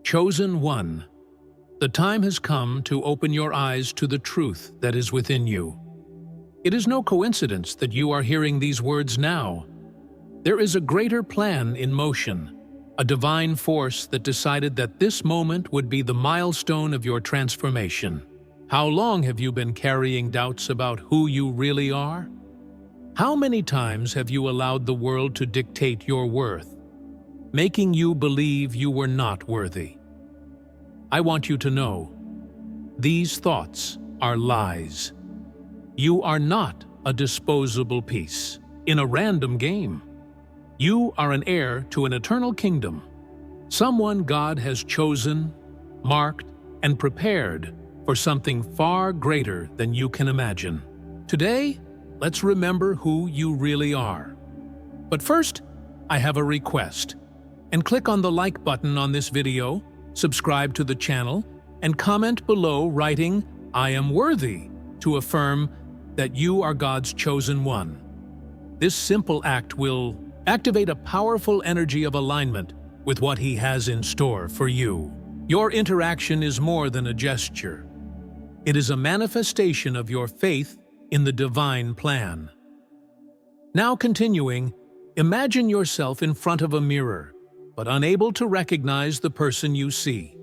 Chosen one, the time has come to open your eyes to the truth that is within you. It is no coincidence that you are hearing these words now. There is a greater plan in motion, a divine force that decided that this moment would be the milestone of your transformation. How long have you been carrying doubts about who you really are? How many times have you allowed the world to dictate your worth, making you believe you were not worthy? I want you to know, these thoughts are lies. You are not a disposable piece in a random game. You are an heir to an eternal kingdom, someone God has chosen, marked, and prepared for something far greater than you can imagine. Today, let's remember who you really are. But first, I have a request. And click on the like button on this video, subscribe to the channel, and comment below writing, "I am worthy," to affirm that you are God's chosen one. This simple act will activate a powerful energy of alignment with what He has in store for you. Your interaction is more than a gesture. It is a manifestation of your faith in the divine plan. Now continuing, imagine yourself in front of a mirror, but unable to recognize the person you see.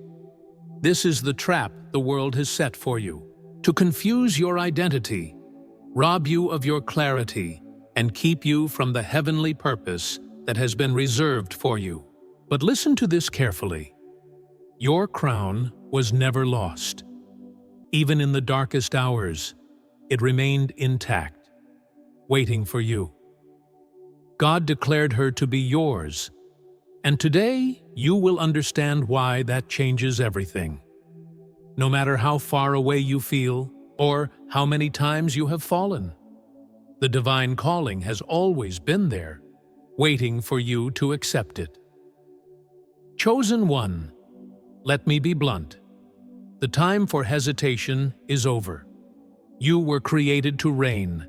This is the trap the world has set for you, to confuse your identity, rob you of your clarity, and keep you from the heavenly purpose that has been reserved for you. But listen to this carefully. Your crown was never lost. Even in the darkest hours, it remained intact, waiting for you. God declared her to be yours, and today you will understand why that changes everything. No matter how far away you feel, or how many times you have fallen, the divine calling has always been there, waiting for you to accept it. Chosen one, let me be blunt. The time for hesitation is over. You were created to reign,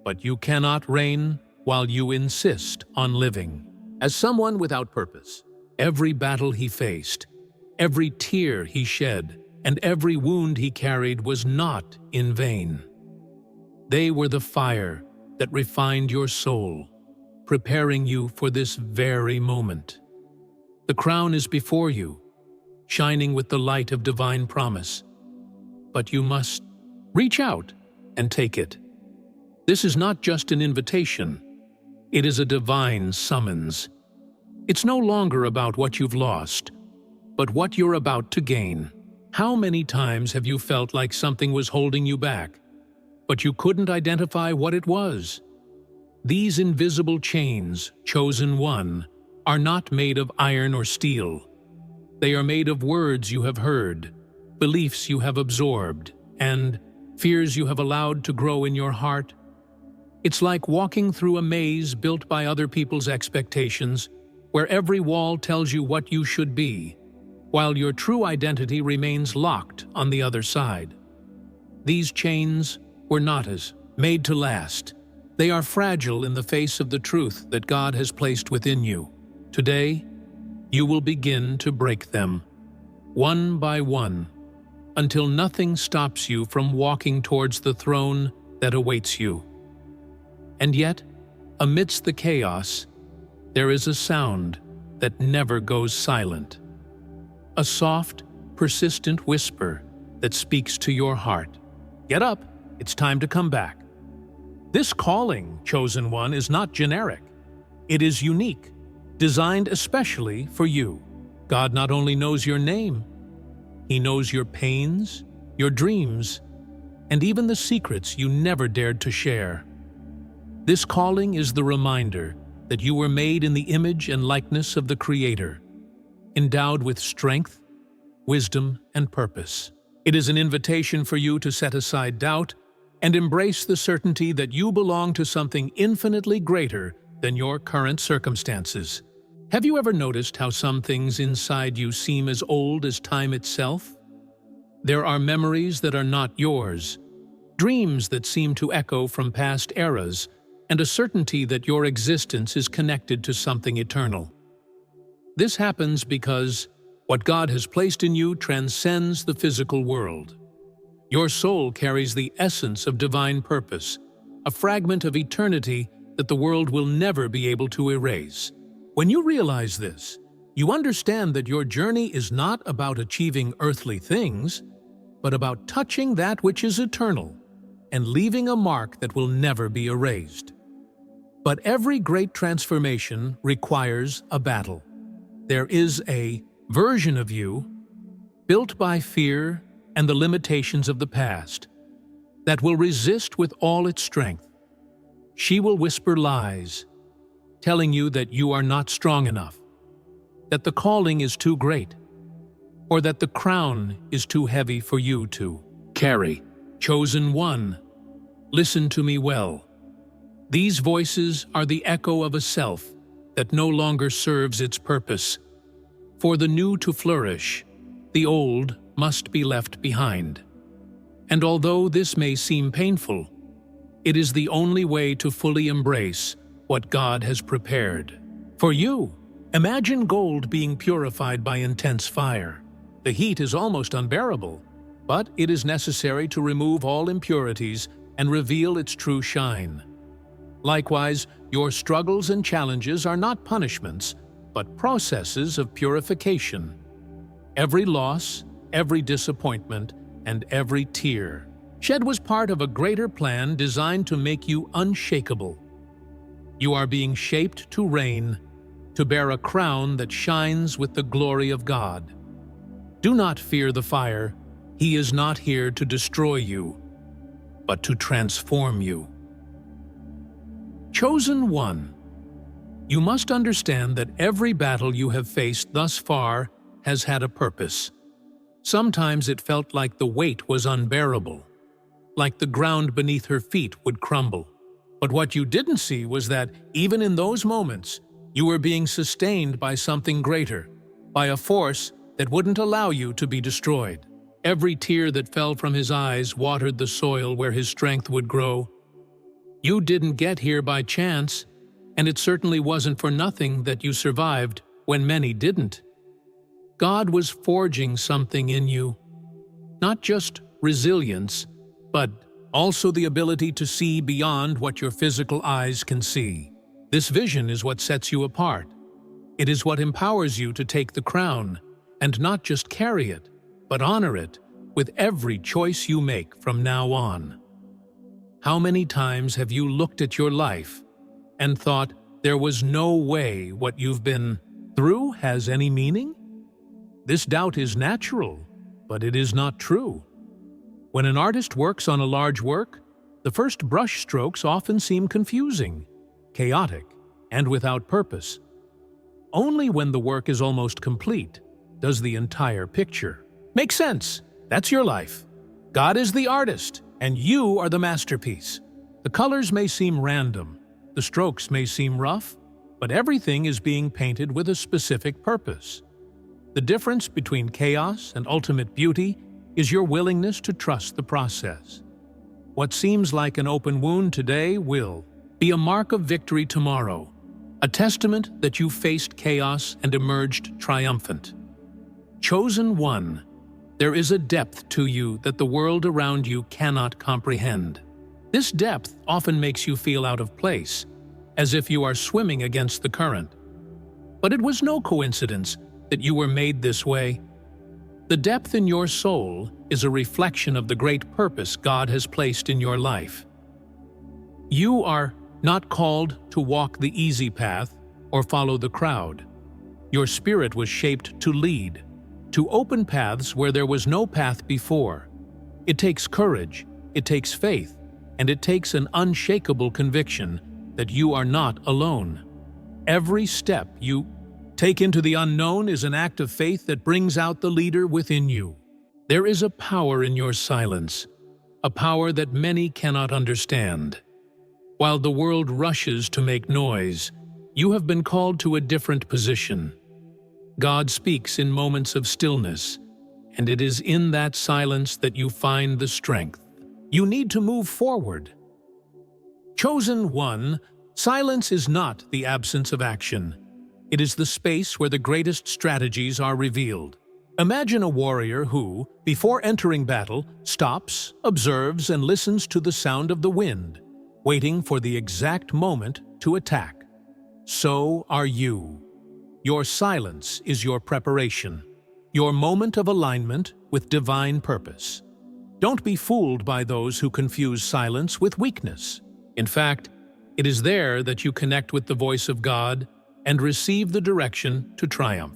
but you cannot reign while you insist on living as someone without purpose. Every battle he faced, every tear he shed, and every wound he carried was not in vain. They were the fire that refined your soul, preparing you for this very moment. The crown is before you, shining with the light of divine promise. But you must reach out and take it. This is not just an invitation. It is a divine summons. It's no longer about what you've lost, but what you're about to gain. How many times have you felt like something was holding you back, but you couldn't identify what it was? These invisible chains, chosen one, are not made of iron or steel. They are made of words you have heard, beliefs you have absorbed, and fears you have allowed to grow in your heart. It's like walking through a maze built by other people's expectations, where every wall tells you what you should be, while your true identity remains locked on the other side. These chains were not made to last. They are fragile in the face of the truth that God has placed within you. Today, you will begin to break them, one by one, until nothing stops you from walking towards the throne that awaits you. And yet, amidst the chaos, there is a sound that never goes silent. A soft, persistent whisper that speaks to your heart. Get up, it's time to come back. This calling, chosen one, is not generic. It is unique, designed especially for you. God not only knows your name, He knows your pains, your dreams, and even the secrets you never dared to share. This calling is the reminder that you were made in the image and likeness of the Creator, endowed with strength, wisdom, and purpose. It is an invitation for you to set aside doubt and embrace the certainty that you belong to something infinitely greater than your current circumstances. Have you ever noticed how some things inside you seem as old as time itself? There are memories that are not yours, dreams that seem to echo from past eras, and a certainty that your existence is connected to something eternal. This happens because What God has placed in you transcends the physical world. Your soul carries the essence of divine purpose, a fragment of eternity that the world will never be able to erase. When you realize this, you understand that your journey is not about achieving earthly things, but about touching that which is eternal and leaving a mark that will never be erased. But every great transformation requires a battle. There is a version of you, built by fear and the limitations of the past, that will resist with all its strength. She will whisper lies, telling you that you are not strong enough, that the calling is too great, or that the crown is too heavy for you to carry. Chosen one, listen to me well. These voices are the echo of a self that no longer serves its purpose. For the new to flourish, the old must be left behind. And although this may seem painful, it is the only way to fully embrace what God has prepared. For you, imagine gold being purified by intense fire. The heat is almost unbearable, but it is necessary to remove all impurities and reveal its true shine. Likewise, your struggles and challenges are not punishments, but processes of purification. Every loss, every disappointment, and every tear shed was part of a greater plan designed to make you unshakable. You are being shaped to reign, to bear a crown that shines with the glory of God. Do not fear the fire. He is not here to destroy you, but to transform you. Chosen one, you must understand that every battle you have faced thus far has had a purpose. Sometimes it felt like the weight was unbearable, like the ground beneath her feet would crumble. But what you didn't see was that, even in those moments, you were being sustained by something greater, by a force that wouldn't allow you to be destroyed. Every tear that fell from his eyes watered the soil where his strength would grow. You didn't get here by chance, and it certainly wasn't for nothing that you survived when many didn't. God was forging something in you, not just resilience, but also the ability to see beyond what your physical eyes can see. This vision is what sets you apart. It is what empowers you to take the crown, and not just carry it, but honor it with every choice you make from now on. How many times have you looked at your life and thought there was no way what you've been through has any meaning? This doubt is natural, but it is not true. When an artist works on a large work, the first brush strokes often seem confusing, chaotic, and without purpose. Only when the work is almost complete does the entire picture make sense. That's your life. God is the artist, and you are the masterpiece. The colors may seem random, the strokes may seem rough, but everything is being painted with a specific purpose. The difference between chaos and ultimate beauty is your willingness to trust the process. What seems like an open wound today will be a mark of victory tomorrow, a testament that you faced chaos and emerged triumphant. Chosen one, there is a depth to you that the world around you cannot comprehend. This depth often makes you feel out of place, as if you are swimming against the current. But it was no coincidence that you were made this way. The depth in your soul is a reflection of the great purpose God has placed in your life. You are not called to walk the easy path or follow the crowd. Your spirit was shaped to lead, to open paths where there was no path before. It takes courage, it takes faith, and it takes an unshakable conviction that you are not alone. Every step you take into the unknown is an act of faith that brings out the leader within you. There is a power in your silence, a power that many cannot understand. While the world rushes to make noise, you have been called to a different position. God speaks in moments of stillness, and it is in that silence that you find the strength you need to move forward. Chosen one, silence is not the absence of action. It is the space where the greatest strategies are revealed. Imagine a warrior who, before entering battle, stops, observes, and listens to the sound of the wind, waiting for the exact moment to attack. So are you. Your silence is your preparation, your moment of alignment with divine purpose. Don't be fooled by those who confuse silence with weakness. In fact, it is there that you connect with the voice of God and receive the direction to triumph.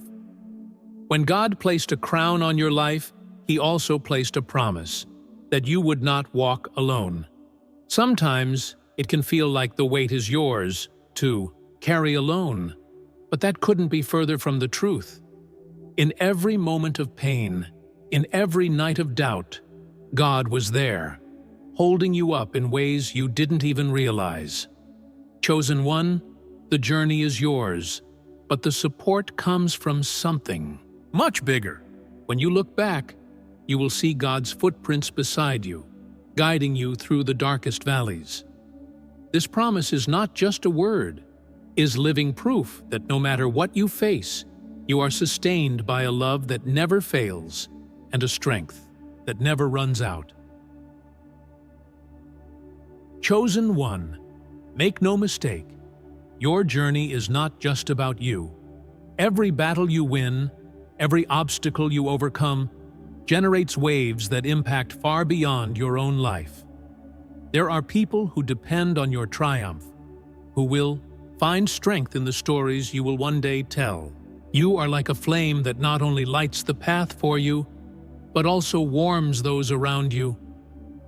When God placed a crown on your life, He also placed a promise that you would not walk alone. Sometimes it can feel like the weight is yours to carry alone, but that couldn't be further from the truth. In every moment of pain, in every night of doubt, God was there, holding you up in ways you didn't even realize. Chosen one, the journey is yours, but the support comes from something much bigger. When you look back, you will see God's footprints beside you, guiding you through the darkest valleys. This promise is not just a word, it is living proof that no matter what you face, you are sustained by a love that never fails and a strength that never runs out. Chosen one, make no mistake, your journey is not just about you. Every battle you win, every obstacle you overcome, generates waves that impact far beyond your own life. There are people who depend on your triumph, who will find strength in the stories you will one day tell. You are like a flame that not only lights the path for you, but also warms those around you,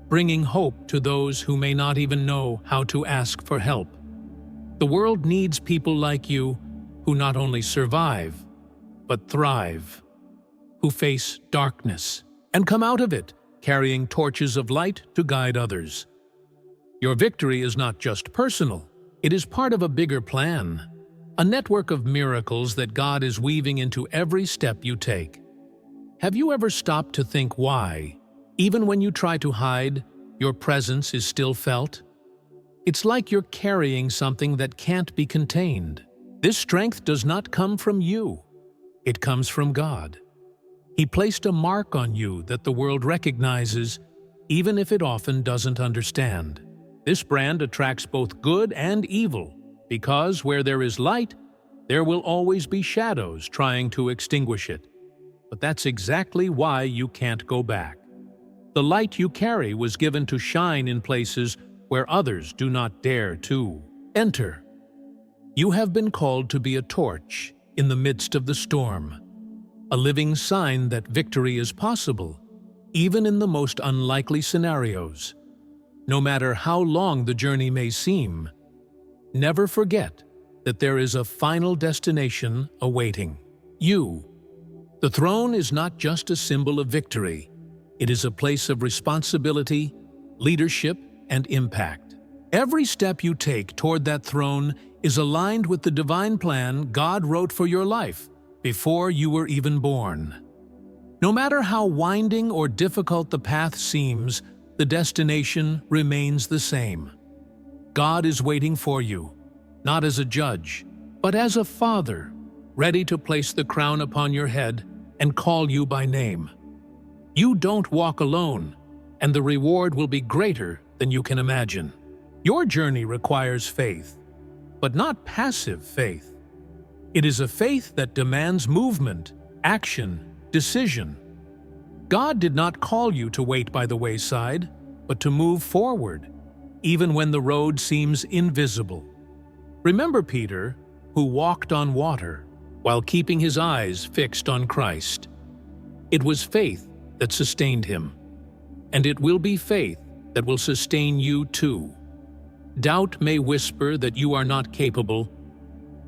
bringing hope to those who may not even know how to ask for help. The world needs people like you who not only survive, but thrive, who face darkness and come out of it carrying torches of light to guide others. Your victory is not just personal, it is part of a bigger plan, a network of miracles that God is weaving into every step you take. Have you ever stopped to think why, even when you try to hide, your presence is still felt? It's like you're carrying something that can't be contained. This strength does not come from you. It comes from God. He placed a mark on you that the world recognizes, even if it often doesn't understand. This brand attracts both good and evil, because where there is light, there will always be shadows trying to extinguish it. But that's exactly why you can't go back. The light you carry was given to shine in places where others do not dare to enter. You have been called to be a torch in the midst of the storm, a living sign that victory is possible, even in the most unlikely scenarios. No matter how long the journey may seem, never forget that there is a final destination awaiting you. The throne is not just a symbol of victory. It is a place of responsibility, leadership, and impact. Every step you take toward that throne is aligned with the divine plan God wrote for your life before you were even born. No matter how winding or difficult the path seems, the destination remains the same. God is waiting for you, not as a judge, but as a father, ready to place the crown upon your head and call you by name. You don't walk alone, and the reward will be greater than you can imagine. Your journey requires faith, but not passive faith. It is a faith that demands movement, action, decision. God did not call you to wait by the wayside, but to move forward, even when the road seems invisible. Remember Peter, who walked on water while keeping his eyes fixed on Christ. It was faith that sustained him, and it will be faith that will sustain you too. Doubt may whisper that you are not capable,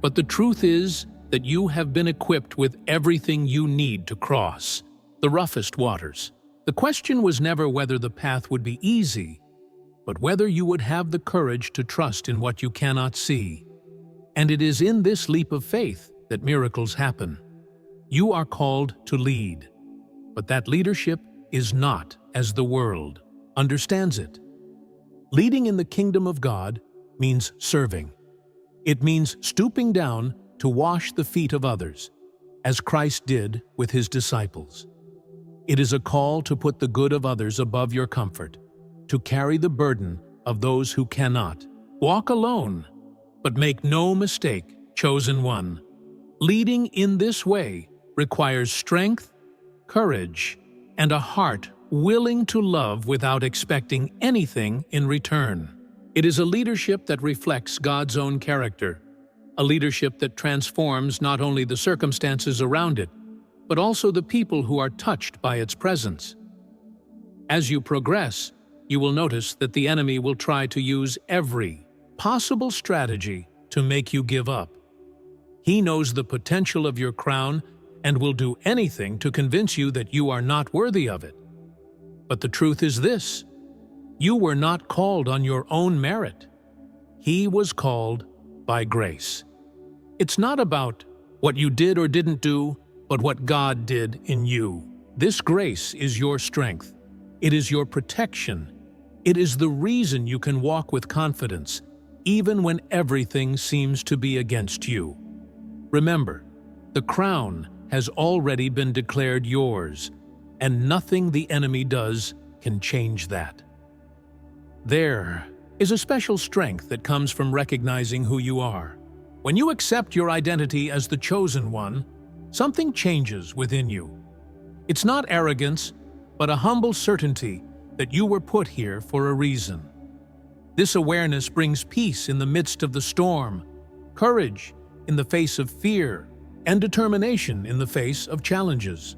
but the truth is that you have been equipped with everything you need to cross the roughest waters. The question was never whether the path would be easy, but whether you would have the courage to trust in what you cannot see. And it is in this leap of faith that miracles happen. You are called to lead, but that leadership is not as the world understands it. Leading in the kingdom of God means serving. It means stooping down to wash the feet of others, as Christ did with his disciples. It is a call to put the good of others above your comfort, to carry the burden of those who cannot. Walk alone, but make no mistake, chosen one. Leading in this way requires strength, courage, and a heart willing to love without expecting anything in return. It is a leadership that reflects God's own character, a leadership that transforms not only the circumstances around it, but also the people who are touched by its presence. As you progress, you will notice that the enemy will try to use every possible strategy to make you give up. He knows the potential of your crown and will do anything to convince you that you are not worthy of it. But the truth is this: you were not called on your own merit. He was called by grace. It's not about what you did or didn't do, but what God did in you. This grace is your strength. It is your protection. It is the reason you can walk with confidence, even when everything seems to be against you. Remember, the crown has already been declared yours, and nothing the enemy does can change that. There is a special strength that comes from recognizing who you are. When you accept your identity as the chosen one, something changes within you. It's not arrogance, but a humble certainty that you were put here for a reason. This awareness brings peace in the midst of the storm, courage in the face of fear, and determination in the face of challenges.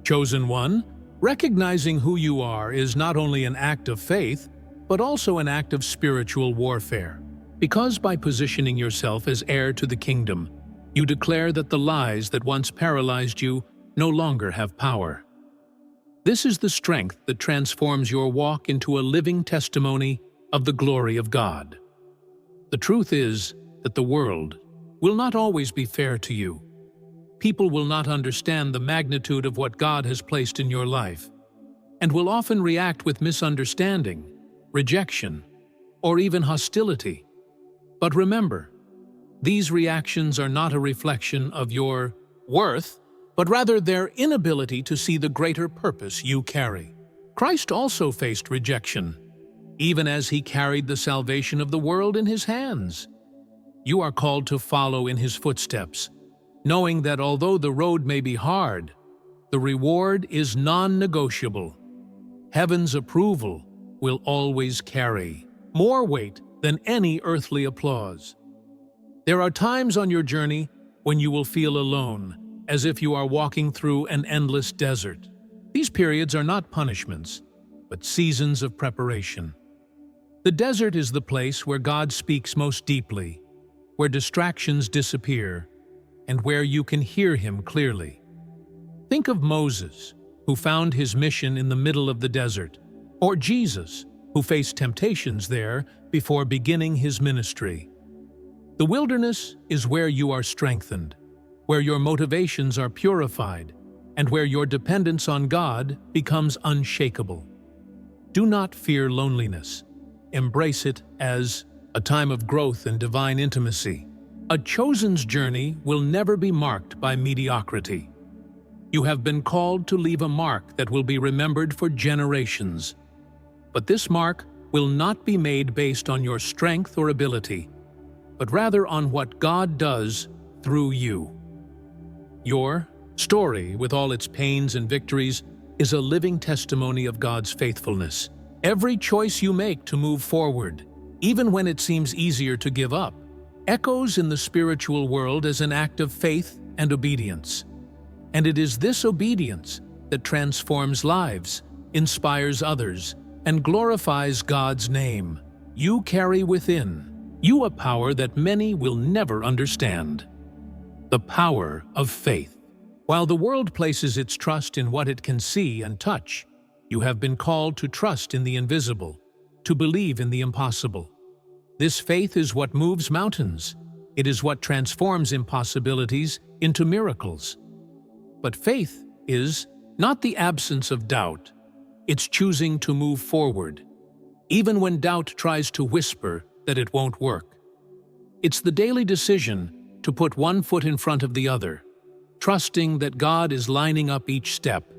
Chosen one, recognizing who you are is not only an act of faith, but also an act of spiritual warfare. Because by positioning yourself as heir to the kingdom, you declare that the lies that once paralyzed you no longer have power. This is the strength that transforms your walk into a living testimony of the glory of God. The truth is that the world will not always be fair to you. People will not understand the magnitude of what God has placed in your life, and will often react with misunderstanding, rejection, or even hostility. But remember, these reactions are not a reflection of your worth, but rather their inability to see the greater purpose you carry. Christ also faced rejection, even as he carried the salvation of the world in his hands. You are called to follow in his footsteps, knowing that although the road may be hard, the reward is non-negotiable. Heaven's approval will always carry more weight than any earthly applause. There are times on your journey when you will feel alone, as if you are walking through an endless desert. These periods are not punishments, but seasons of preparation. The desert is the place where God speaks most deeply, where distractions disappear, and where you can hear him clearly. Think of Moses, who found his mission in the middle of the desert, or Jesus, who faced temptations there before beginning his ministry. The wilderness is where you are strengthened, where your motivations are purified, and where your dependence on God becomes unshakable. Do not fear loneliness. Embrace it as a time of growth and divine intimacy. A chosen's journey will never be marked by mediocrity. You have been called to leave a mark that will be remembered for generations. But this mark will not be made based on your strength or ability, but rather on what God does through you. Your story, with all its pains and victories, is a living testimony of God's faithfulness. Every choice you make to move forward, even when it seems easier to give up, echoes in the spiritual world as an act of faith and obedience. And it is this obedience that transforms lives, inspires others, and glorifies God's name. You carry within you a power that many will never understand. The power of faith. While the world places its trust in what it can see and touch, you have been called to trust in the invisible, to believe in the impossible. This faith is what moves mountains. It is what transforms impossibilities into miracles. But faith is not the absence of doubt. It's choosing to move forward, even when doubt tries to whisper that it won't work. It's the daily decision to put one foot in front of the other, trusting that God is lining up each step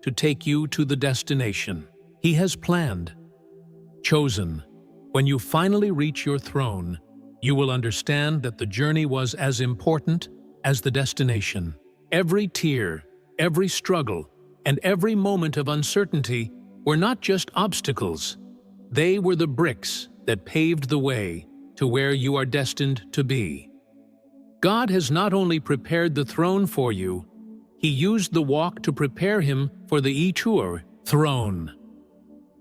to take you to the destination He has planned. Chosen, when you finally reach your throne, you will understand that the journey was as important as the destination. Every tear, every struggle, and every moment of uncertainty were not just obstacles. They were the bricks that paved the way to where you are destined to be. God has not only prepared the throne for you, He used the walk to prepare Him for the Itur throne.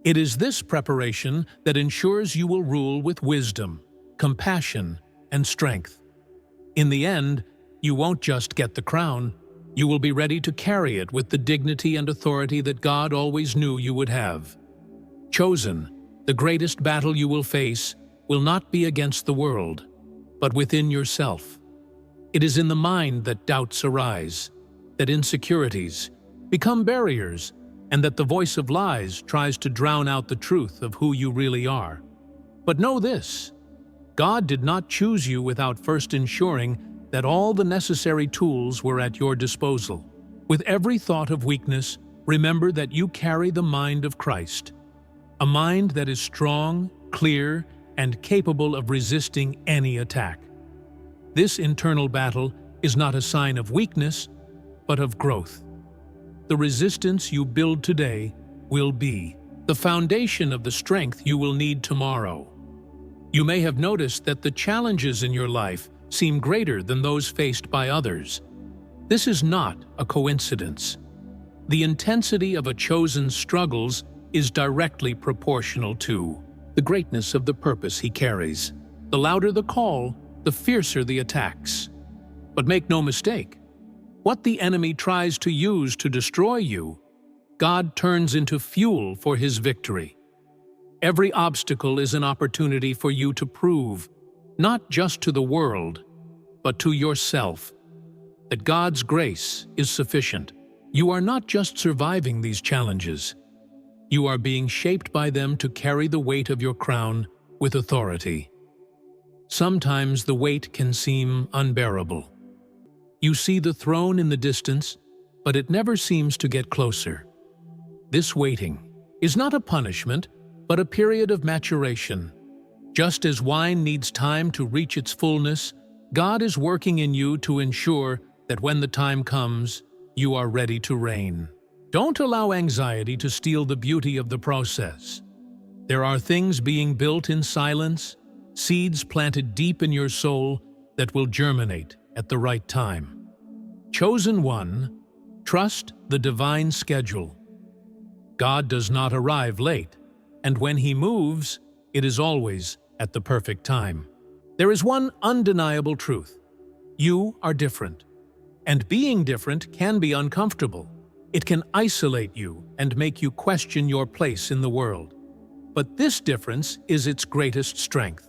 It is this preparation that ensures you will rule with wisdom, compassion, and strength. In the end, you won't just get the crown, you will be ready to carry it with the dignity and authority that God always knew you would have. Chosen, the greatest battle you will face will not be against the world, but within yourself. It is in the mind that doubts arise, that insecurities become barriers, and that the voice of lies tries to drown out the truth of who you really are. But know this: God did not choose you without first ensuring that all the necessary tools were at your disposal. With every thought of weakness, remember that you carry the mind of Christ, a mind that is strong, clear, and capable of resisting any attack. This internal battle is not a sign of weakness, but of growth. The resistance you build today will be the foundation of the strength you will need tomorrow. You may have noticed that the challenges in your life seem greater than those faced by others. This is not a coincidence. The intensity of a chosen's struggles is directly proportional to the greatness of the purpose he carries. The louder the call, the fiercer the attacks. But make no mistake, what the enemy tries to use to destroy you, God turns into fuel for His victory. Every obstacle is an opportunity for you to prove, not just to the world, but to yourself, that God's grace is sufficient. You are not just surviving these challenges. You are being shaped by them to carry the weight of your crown with authority. Sometimes the weight can seem unbearable. You see the throne in the distance, but it never seems to get closer. This waiting is not a punishment, but a period of maturation. Just as wine needs time to reach its fullness, God is working in you to ensure that when the time comes, you are ready to reign. Don't allow anxiety to steal the beauty of the process. There are things being built in silence, seeds planted deep in your soul that will germinate at the right time. Chosen one, trust the divine schedule. God does not arrive late, and when He moves, it is always at the perfect time. There is one undeniable truth: you are different. And being different can be uncomfortable. It can isolate you and make you question your place in the world. But this difference is its greatest strength.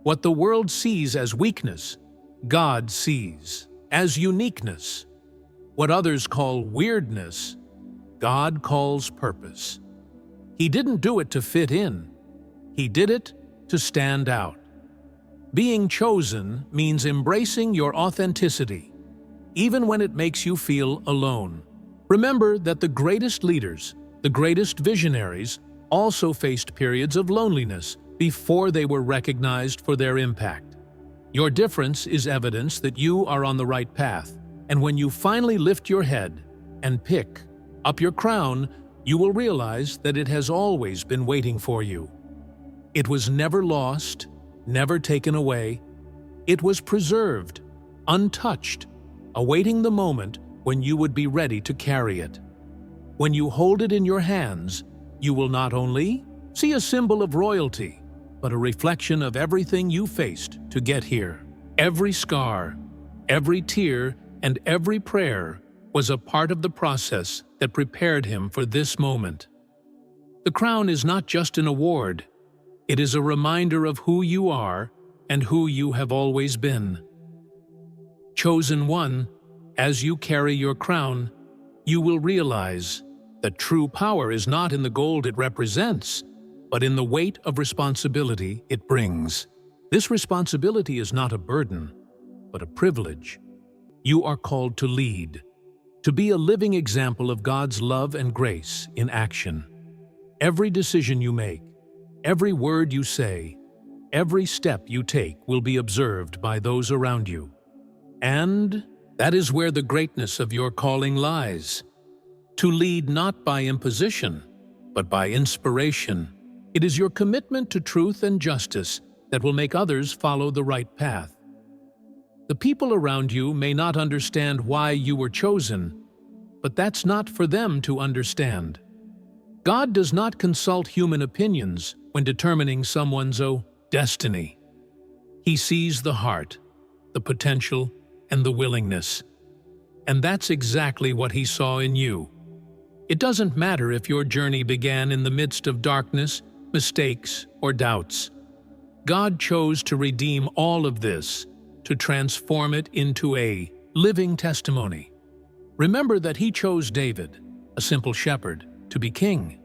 What the world sees as weakness, God sees as uniqueness. What others call weirdness, God calls purpose. He didn't do it to fit in. He did it to stand out. Being chosen means embracing your authenticity, even when it makes you feel alone. Remember that the greatest leaders, the greatest visionaries, also faced periods of loneliness before they were recognized for their impact. Your difference is evidence that you are on the right path, and when you finally lift your head and pick up your crown, you will realize that it has always been waiting for you. It was never lost, never taken away. It was preserved, untouched, awaiting the moment when you would be ready to carry it. When you hold it in your hands, you will not only see a symbol of royalty, but a reflection of everything you faced to get here. Every scar, every tear, and every prayer was a part of the process that prepared him for this moment. The crown is not just an award. It is a reminder of who you are and who you have always been. Chosen one, as you carry your crown, you will realize that true power is not in the gold it represents, but in the weight of responsibility it brings. This responsibility is not a burden. but a privilege. You are called to lead, to be a living example of God's love and grace in action. Every decision you make, every word you say, every step you take will be observed by those around you. And that is where the greatness of your calling lies. To lead not by imposition, but by inspiration. It is your commitment to truth and justice that will make others follow the right path. The people around you may not understand why you were chosen, but that's not for them to understand. God does not consult human opinions when determining someone's destiny. He sees the heart, the potential, and the willingness. And that's exactly what He saw in you. It doesn't matter if your journey began in the midst of darkness, mistakes, or doubts. God chose to redeem all of this, to transform it into a living testimony. Remember that He chose David, a simple shepherd, to be king,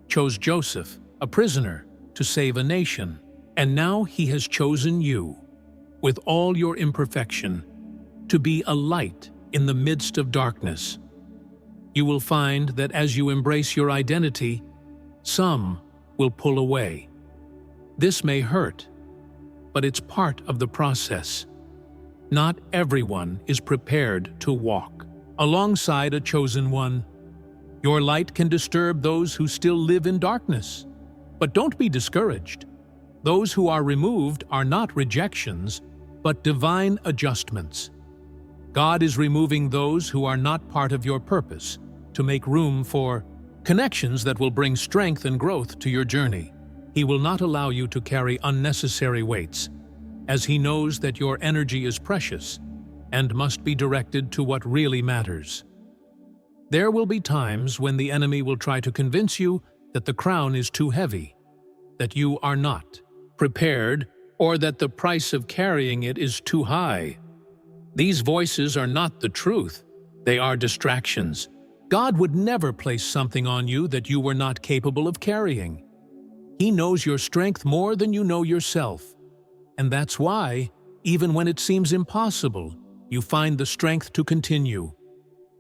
chose Joseph, a prisoner, to save a nation, and now He has chosen you, with all your imperfection, to be a light in the midst of darkness. You will find that as you embrace your identity, some will pull away. This may hurt, but it's part of the process. Not everyone is prepared to walk alongside a chosen one. Your light can disturb those who still live in darkness. But don't be discouraged. Those who are removed are not rejections, but divine adjustments. God is removing those who are not part of your purpose to make room for connections that will bring strength and growth to your journey. He will not allow you to carry unnecessary weights, as He knows that your energy is precious and must be directed to what really matters. There will be times when the enemy will try to convince you that the crown is too heavy, that you are not prepared, or that the price of carrying it is too high. These voices are not the truth. They are distractions. God would never place something on you that you were not capable of carrying. He knows your strength more than you know yourself. And that's why, even when it seems impossible, you find the strength to continue.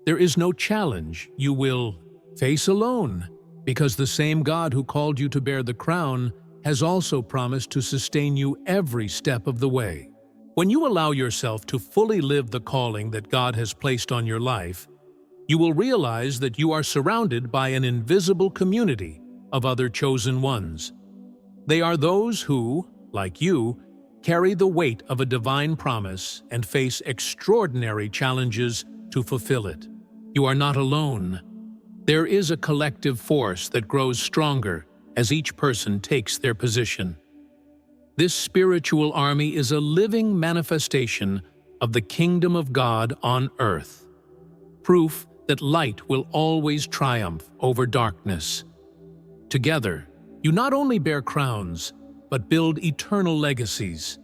There is no challenge you will face alone, because the same God who called you to bear the crown has also promised to sustain you every step of the way. When you allow yourself to fully live the calling that God has placed on your life, you will realize that you are surrounded by an invisible community of other chosen ones. They are those who, like you, carry the weight of a divine promise and face extraordinary challenges to fulfill it. You are not alone. There is a collective force that grows stronger as each person takes their position. This spiritual army is a living manifestation of the kingdom of God on earth. Proof that light will always triumph over darkness. Together, you not only bear crowns, but build eternal legacies.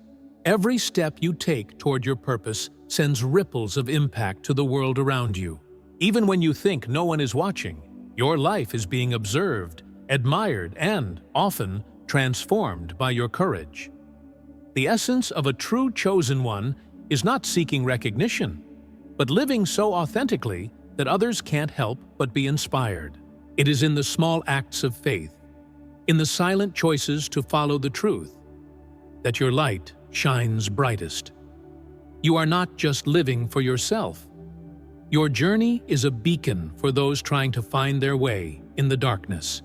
Every step you take toward your purpose sends ripples of impact to the world around you. Even when you think no one is watching, your life is being observed, admired, and, often, transformed by your courage. The essence of a true chosen one is not seeking recognition, but living so authentically that others can't help but be inspired. It is in the small acts of faith, in the silent choices to follow the truth, that your light shines brightest. You are not just living for yourself. Your journey is a beacon for those trying to find their way in the darkness.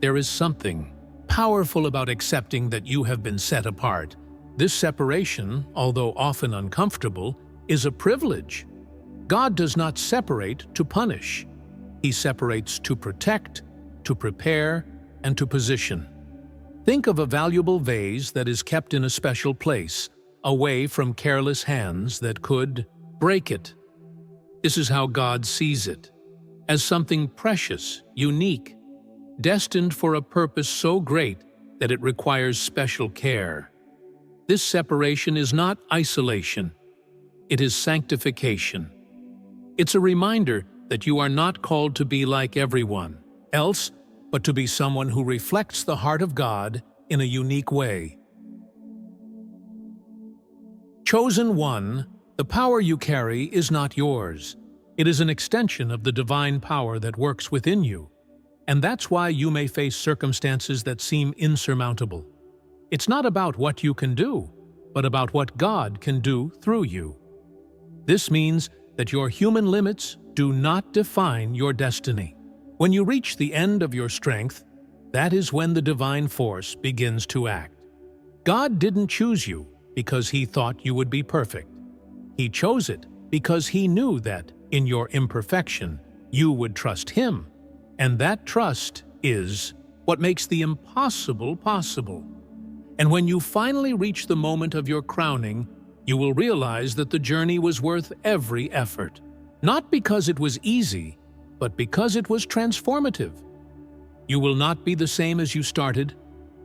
There is something powerful about accepting that you have been set apart. This separation, although often uncomfortable, is a privilege. God does not separate to punish. He separates to protect, to prepare, and to position. Think of a valuable vase that is kept in a special place, away from careless hands that could break it. This is how God sees it, as something precious, unique, destined for a purpose so great that it requires special care. This separation is not isolation. It is sanctification. It's a reminder that you are not called to be like everyone else, but to be someone who reflects the heart of God in a unique way. Chosen one, the power you carry is not yours. It is an extension of the divine power that works within you. And that's why you may face circumstances that seem insurmountable. It's not about what you can do, but about what God can do through you. This means that your human limits do not define your destiny. When you reach the end of your strength, that is when the divine force begins to act. God didn't choose you because He thought you would be perfect. He chose it because He knew that, in your imperfection, you would trust Him. And that trust is what makes the impossible possible. And when you finally reach the moment of your crowning, you will realize that the journey was worth every effort. Not because it was easy, but because it was transformative. You will not be the same as you started,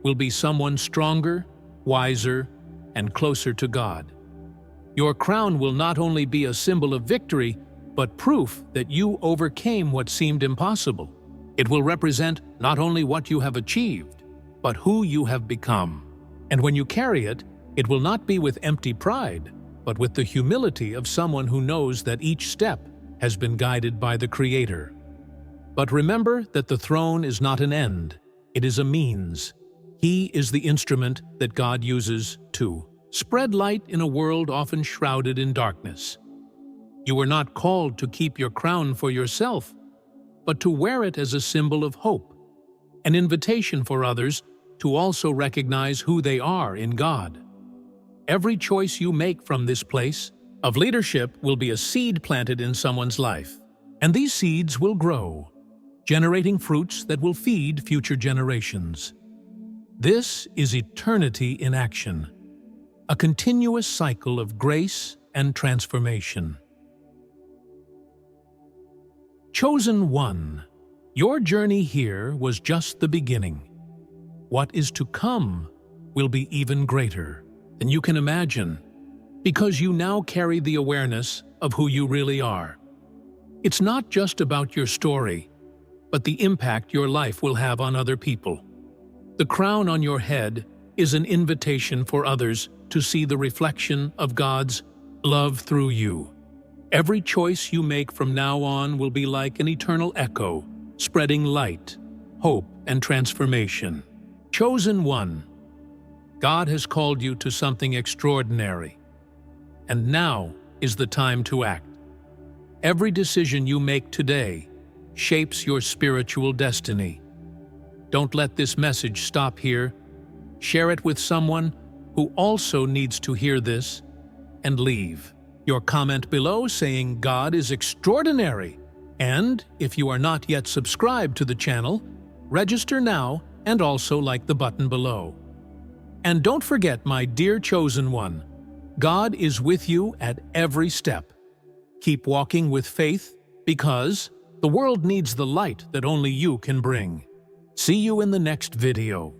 will be someone stronger, wiser, and closer to God. Your crown will not only be a symbol of victory, but proof that you overcame what seemed impossible. It will represent not only what you have achieved, but who you have become. And when you carry it, it will not be with empty pride, but with the humility of someone who knows that each step has been guided by the Creator. But remember that the throne is not an end, it is a means. He is the instrument that God uses to spread light in a world often shrouded in darkness. You are not called to keep your crown for yourself, but to wear it as a symbol of hope, an invitation for others to also recognize who they are in God. Every choice you make from this place of leadership will be a seed planted in someone's life, and these seeds will grow, generating fruits that will feed future generations. This is eternity in action, a continuous cycle of grace and transformation. Chosen one, your journey here was just the beginning. What is to come will be even greater than you can imagine, because you now carry the awareness of who you really are. It's not just about your story, but the impact your life will have on other people. The crown on your head is an invitation for others to see the reflection of God's love through you. Every choice you make from now on will be like an eternal echo, spreading light, hope, and transformation. Chosen one, God has called you to something extraordinary, and now is the time to act. Every decision you make today shapes your spiritual destiny. Don't let this message stop here. Share it with someone who also needs to hear this, and leave your comment below saying God is extraordinary. And if you are not yet subscribed to the channel, register now and also like the button below. And don't forget, my dear chosen one, God is with you at every step. Keep walking with faith, because the world needs the light that only you can bring. See you in the next video.